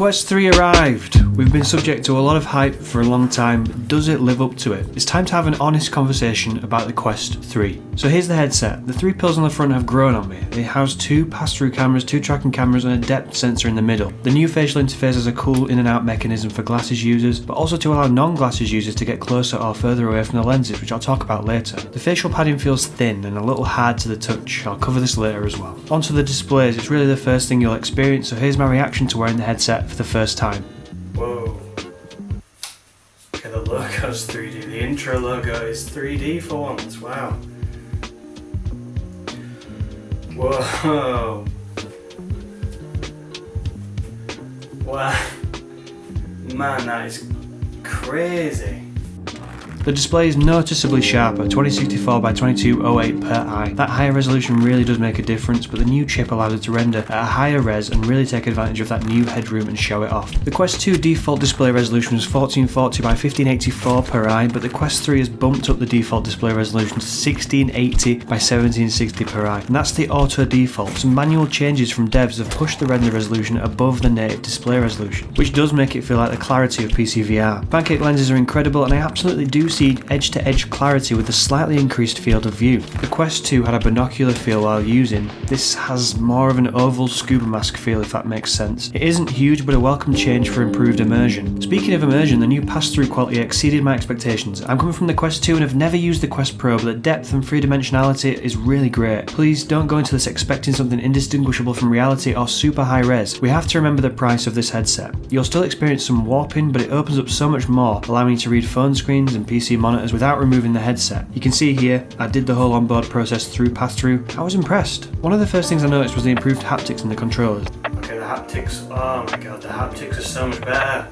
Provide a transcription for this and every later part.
Quest 3 arrived! We've been subject to a lot of hype for a long time. Does it live up to it? It's time to have an honest conversation about the Quest 3. So here's the headset. The three pills on the front have grown on me. They house two pass-through cameras, two tracking cameras and a depth sensor in the middle. The new facial interface has a cool in and out mechanism for glasses users, but also to allow non-glasses users to get closer or further away from the lenses, which I'll talk about later. The facial padding feels thin and a little hard to the touch. I'll cover this later as well. Onto the displays. It's really the first thing you'll experience, so here's my reaction to wearing the headset for the first time. Whoa. Okay, the logo's 3D. The intro logo is 3D for once. Wow. Whoa. Wow. Man, that is crazy. The display is noticeably sharper, 2064 by 2208 per eye. That higher resolution really does make a difference, but the new chip allows it to render at a higher res and really take advantage of that new headroom and show it off. The Quest 2 default display resolution was 1440 by 1584 per eye, but the Quest 3 has bumped up the default display resolution to 1680 by 1760 per eye, and that's the auto default. Some manual changes from devs have pushed the render resolution above the native display resolution, which does make it feel like the clarity of PC VR. Pancake lenses are incredible, and I absolutely do see edge-to-edge clarity with a slightly increased field of view. The Quest 2 had a binocular feel while using. This has more of an oval scuba mask feel, if that makes sense. It isn't huge, but a welcome change for improved immersion. Speaking of immersion, the new pass-through quality exceeded my expectations. I'm coming from the Quest 2 and have never used the Quest Pro, but the depth and three-dimensionality is really great. Please don't go into this expecting something indistinguishable from reality or super high res. We have to remember the price of this headset. You'll still experience some warping, but it opens up so much more, allowing you to read phone screens and PC monitors without removing the headset. You can see here, I did the whole onboard process through pass-through. I was impressed. One of the first things I noticed was the improved haptics in the controllers. Okay, the haptics, oh my god, the haptics are so much better.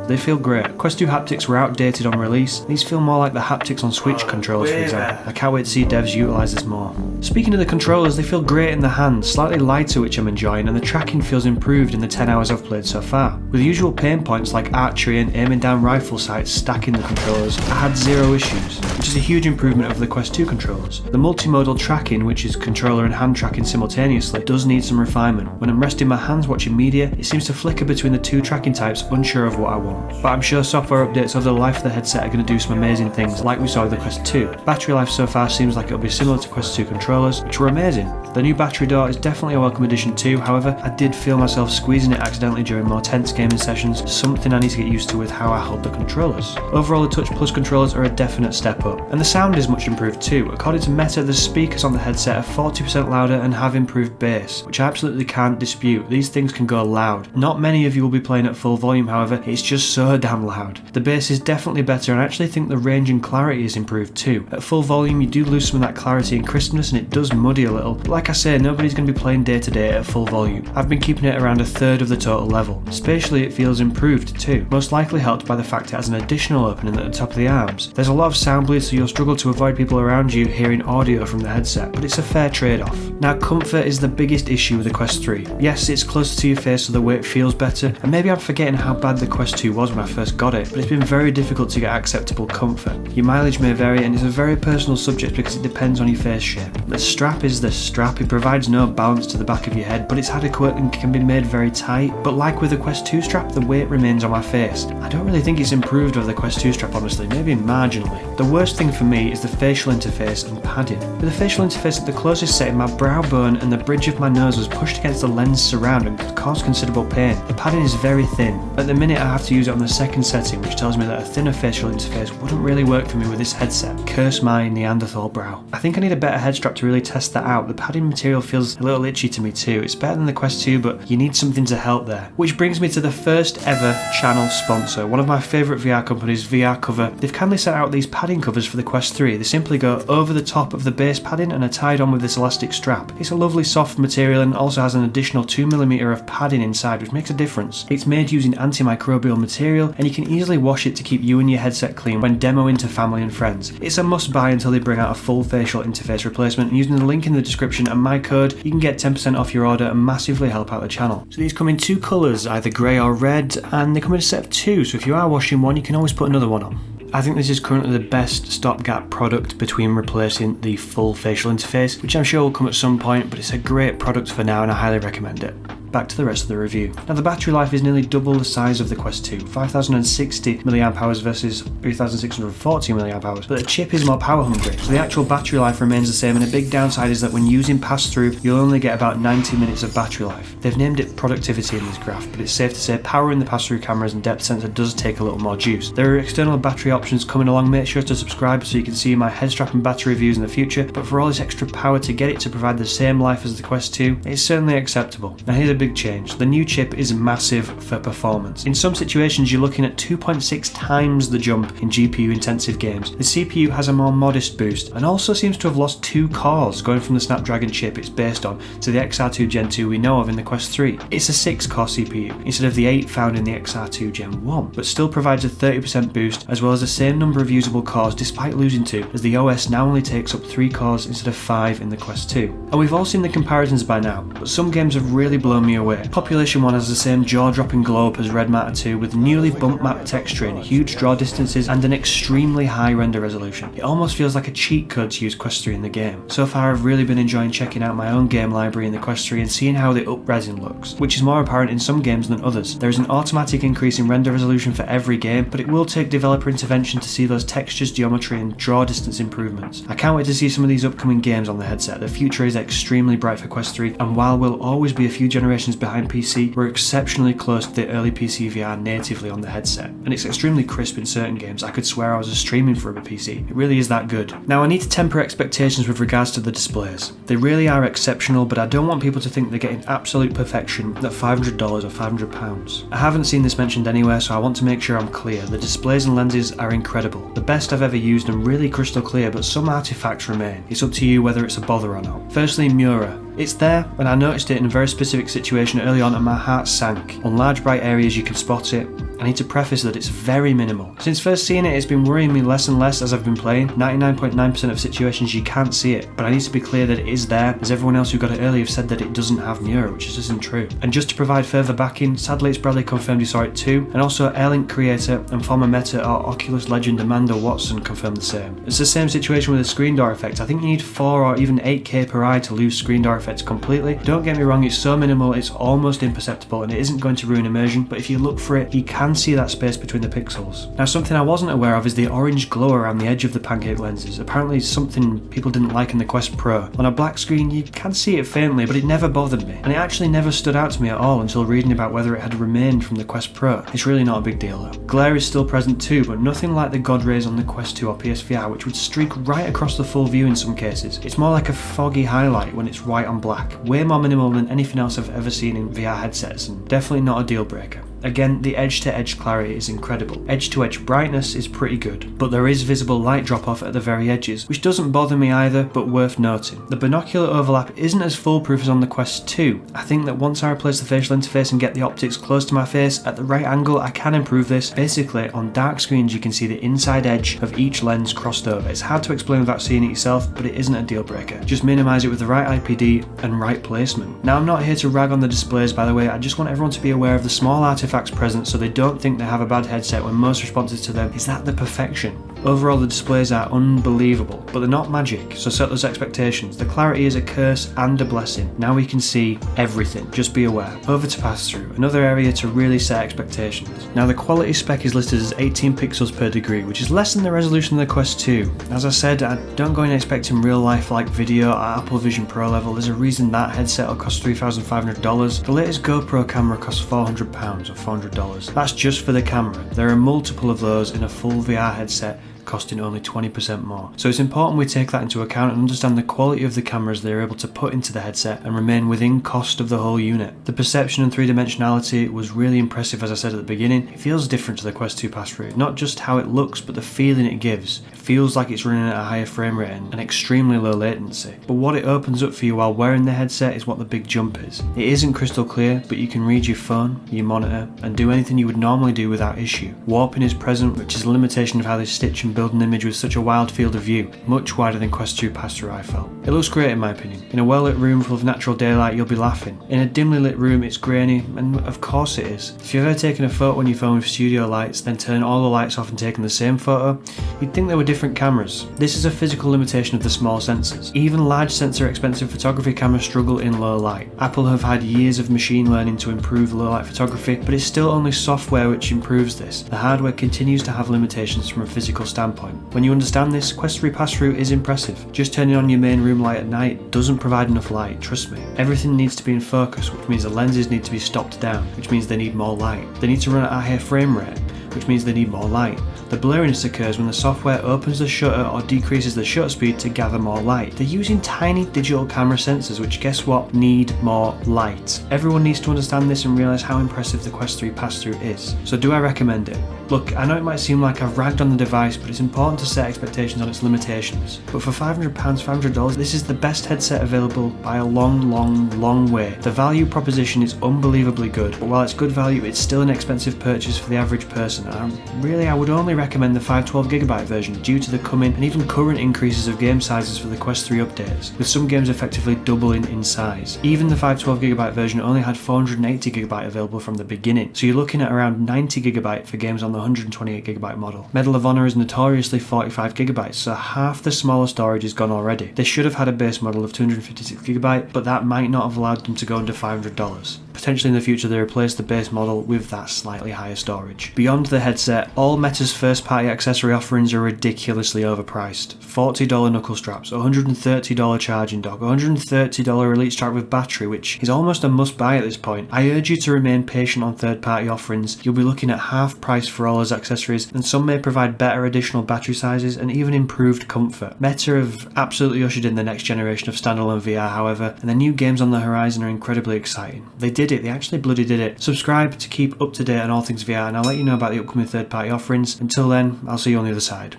They feel great. Quest 2 haptics were outdated on release. These feel more like the haptics on Switch controllers, for example. I can't wait to see devs utilise this more. Speaking of the controllers, they feel great in the hand, slightly lighter, which I'm enjoying, and the tracking feels improved in the 10 hours I've played so far. With the usual pain points like archery and aiming down rifle sights stacking the controllers, I had zero issues, which is a huge improvement over the Quest 2 controllers. The multimodal tracking, which is controller and hand tracking simultaneously, does need some refinement. When I'm resting my hands watching media, it seems to flicker between the two tracking types, unsure of what I want. But I'm sure software updates over the life of the headset are going to do some amazing things, like we saw with the Quest 2. Battery life so far seems like it'll be similar to Quest 2 controllers, which were amazing. The new battery door is definitely a welcome addition too, however, I did feel myself squeezing it accidentally during more tense gaming sessions, something I need to get used to with how I hold the controllers. Overall, the Touch Plus controllers are a definite step up, and the sound is much improved too. According to Meta, the speakers on the headset are 40% louder and have improved bass, which I absolutely can't dispute. These things can go loud. Not many of you will be playing at full volume, however, it's just so damn loud. The bass is definitely better, and I actually think the range and clarity is improved too. At full volume you do lose some of that clarity and crispness, and it does muddy a little, but like I say, nobody's going to be playing day to day at full volume. I've been keeping it around a third of the total level. Spatially it feels improved too, most likely helped by the fact it has an additional opening at the top of the arms. There's a lot of sound bleed, so you'll struggle to avoid people around you hearing audio from the headset, but it's a fair trade-off. Now, comfort is the biggest issue with the Quest 3. Yes, it's closer to your face so the weight feels better, and maybe I'm forgetting how bad the Quest 2 was when I first got it, but it's been very difficult to get acceptable comfort. Your mileage may vary, and it's a very personal subject because it depends on your face shape. The strap is the strap. It provides no balance to the back of your head, but it's adequate and can be made very tight. But like with the Quest 2 strap, the weight remains on my face. I don't really think it's improved over the Quest 2 strap, honestly, maybe marginally. The worst thing for me is the facial interface and padding. With the facial interface at the closest setting, my brow bone and the bridge of my nose was pushed against the lens surround and caused considerable pain. The padding is very thin. At the minute I have to use it on the second setting, which tells me that a thinner facial interface wouldn't really work for me with this headset. Curse my Neanderthal brow. I think I need a better head strap to really test that out. The padding material feels a little itchy to me too. It's better than the Quest 2, but you need something to help there. Which brings me to the first ever channel sponsor, one of my favourite VR companies, VR Cover. They've kindly sent out these padding covers for the Quest 3. They simply go over the top of the base padding and are tied on with this elastic strap. It's a lovely soft material and also has an additional 2mm of padding inside, which makes a difference. It's made using antimicrobial material, and you can easily wash it to keep you and your headset clean when demoing to family and friends. It's a must buy until they bring out a full facial interface replacement, and using the link in the description and my code, you can get 10% off your order and massively help out the channel. So these come in two colours, either grey or red, and they come in a set of two, so if you are washing one, you can always put another one on. I think this is currently the best stopgap product between replacing the full facial interface, which I'm sure will come at some point, but it's a great product for now and I highly recommend it. Back to the rest of the review. Now the battery life is nearly double the size of the Quest 2, 5060 mAh versus 3640 mAh, but the chip is more power hungry, so the actual battery life remains the same, and a big downside is that when using pass-through, you'll only get about 90 minutes of battery life. They've named it productivity in this graph, but it's safe to say powering the pass-through cameras and depth sensor does take a little more juice. There are external battery options coming along. Make sure to subscribe so you can see my head strap and battery reviews in the future, but for all this extra power to get it to provide the same life as the Quest 2, it's certainly acceptable. Now here's a big change. The new chip is massive for performance. In some situations you're looking at 2.6 times the jump in GPU intensive games. The CPU has a more modest boost and also seems to have lost 2 cores going from the Snapdragon chip it's based on to the XR2 Gen 2 we know of in the Quest 3. It's a 6-core CPU instead of the 8 found in the XR2 Gen 1, but still provides a 30% boost as well as the same number of usable cores despite losing 2, as the OS now only takes up 3 cores instead of 5 in the Quest 2. And we've all seen the comparisons by now, but some games have really blown me away. Population 1 has the same jaw-dropping glow up as Red Matter 2 with newly bump map texturing, huge draw distances and an extremely high render resolution. It almost feels like a cheat code to use Quest 3 in the game. So far I've really been enjoying checking out my own game library in the Quest 3 and seeing how the up-resing looks, which is more apparent in some games than others. There is an automatic increase in render resolution for every game, but it will take developer intervention to see those textures, geometry and draw distance improvements. I can't wait to see some of these upcoming games on the headset. The future is extremely bright for Quest 3, and while we'll always be a few generations behind PC, we're exceptionally close to the early PC VR natively on the headset, and it's extremely crisp in certain games. I could swear I was streaming from a PC. It really is that good. Now I need to temper expectations with regards to the displays. They really are exceptional, but I don't want people to think they're getting absolute perfection at $500 or £500. I haven't seen this mentioned anywhere, so I want to make sure I'm clear. The displays and lenses are incredible, the best I've ever used and really crystal clear, but some artifacts remain. It's up to you whether it's a bother or not. Firstly, Mura. It's there, and I noticed it in a very specific situation early on and my heart sank. On large bright areas you can spot it. I need to preface that it's very minimal. Since first seeing it, it's been worrying me less and less as I've been playing. 99.9% of situations you can't see it, but I need to be clear that it is there, as everyone else who got it early have said that it doesn't have Mura, which just isn't true. And just to provide further backing, sadly it's Bradley confirmed he saw it too, and also Airlink creator and former Meta or Oculus legend Amanda Watson confirmed the same. It's the same situation with the screen door effect. I think you need 4 or even 8K per eye to lose screen door effects completely. Don't get me wrong, it's so minimal it's almost imperceptible and it isn't going to ruin immersion, but if you look for it, you can see that space between the pixels. Now something I wasn't aware of is the orange glow around the edge of the pancake lenses. Apparently something people didn't like in the Quest Pro. On a black screen you can see it faintly, but it never bothered me, and it actually never stood out to me at all until reading about whether it had remained from the Quest Pro. It's really not a big deal though. Glare is still present too, but nothing like the God rays on the Quest 2 or PSVR, which would streak right across the full view in some cases. It's more like a foggy highlight when it's white on black. Way more minimal than anything else I've ever seen in VR headsets, and definitely not a deal breaker. Again, the edge-to-edge clarity is incredible. Edge-to-edge brightness is pretty good, but there is visible light drop-off at the very edges, which doesn't bother me either, but worth noting. The binocular overlap isn't as foolproof as on the Quest 2. I think that once I replace the facial interface and get the optics close to my face at the right angle, I can improve this. Basically, on dark screens you can see the inside edge of each lens crossed over. It's hard to explain without seeing it yourself, but it isn't a deal breaker. Just minimise it with the right IPD and right placement. Now I'm not here to rag on the displays, by the way. I just want everyone to be aware of the small artifacts present so they don't think they have a bad headset when most responses to them is that the perfection. Overall the displays are unbelievable, but they're not magic, so set those expectations. The clarity is a curse and a blessing. Now we can see everything, just be aware. Over to pass-through, another area to really set expectations. Now the quality spec is listed as 18 pixels per degree, which is less than the resolution of the Quest 2. As I said, I don't go in expecting real life like video at Apple Vision Pro level. There's a reason that headset will cost $3,500. The latest GoPro camera costs £400 or $400. That's just for the camera. There are multiple of those in a full VR headset costing only 20% more. So it's important we take that into account and understand the quality of the cameras they're able to put into the headset and remain within cost of the whole unit. The perception and three-dimensionality was really impressive, as I said at the beginning. It feels different to the Quest 2 pass-through. Not just how it looks, but the feeling it gives. It feels like it's running at a higher frame rate and extremely low latency. But what it opens up for you while wearing the headset is what the big jump is. It isn't crystal clear, but you can read your phone, your monitor, and do anything you would normally do without issue. Warping is present, which is a limitation of how they stitch and build an image with such a wild field of view, much wider than Quest 2 pass-through I felt. It looks great in my opinion. In a well-lit room full of natural daylight, you'll be laughing. In a dimly lit room, it's grainy, and of course it is. If you've ever taken a photo on your phone with studio lights, then turn all the lights off and taken the same photo, you'd think they were different cameras. This is a physical limitation of the small sensors. Even large sensor expensive photography cameras struggle in low light. Apple have had years of machine learning to improve low light photography, but it's still only software which improves this. The hardware continues to have limitations from a physical standpoint. When you understand this, Quest 3 pass-through is impressive. Just turning on your main room light at night doesn't provide enough light, trust me. Everything needs to be in focus, which means the lenses need to be stopped down, which means they need more light. They need to run at a higher frame rate, which means they need more light. The blurriness occurs when the software opens the shutter or decreases the shutter speed to gather more light. They're using tiny digital camera sensors which, guess what, need more light. Everyone needs to understand this and realise how impressive the Quest 3 pass-through is. So do I recommend it? Look, I know it might seem like I've ragged on the device, but it's important to set expectations on its limitations. But for £500, $500, this is the best headset available by a long way. The value proposition is unbelievably good, but while it's good value, it's still an expensive purchase for the average person. I would only recommend the 512GB version due to the coming and even current increases of game sizes for the Quest 3 updates, with some games effectively doubling in size. Even the 512GB version only had 480GB available from the beginning, so you're looking at around 90GB for games on the 128GB model. Medal of Honor is notoriously 45GB, so half the smaller storage is gone already. They should have had a base model of 256GB, but that might not have allowed them to go under $500. Potentially in the future they replace the base model with that slightly higher storage. Beyond the headset, all Meta's first-party accessory offerings are ridiculously overpriced. $40 knuckle straps, $130 charging dock, $130 Elite strap with battery, which is almost a must-buy at this point. I urge you to remain patient on third-party offerings. You'll be looking at half price for all those accessories, and some may provide better additional battery sizes and even improved comfort. Meta have absolutely ushered in the next generation of standalone VR, however, and the new games on the horizon are incredibly exciting. They did it, they actually bloody did it. Subscribe to keep up to date on all things VR, and I'll let you know about the upcoming third-party offerings. Until then, I'll see you on the other side.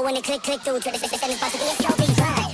When it click through to the system, it's supposed to be a slow beat.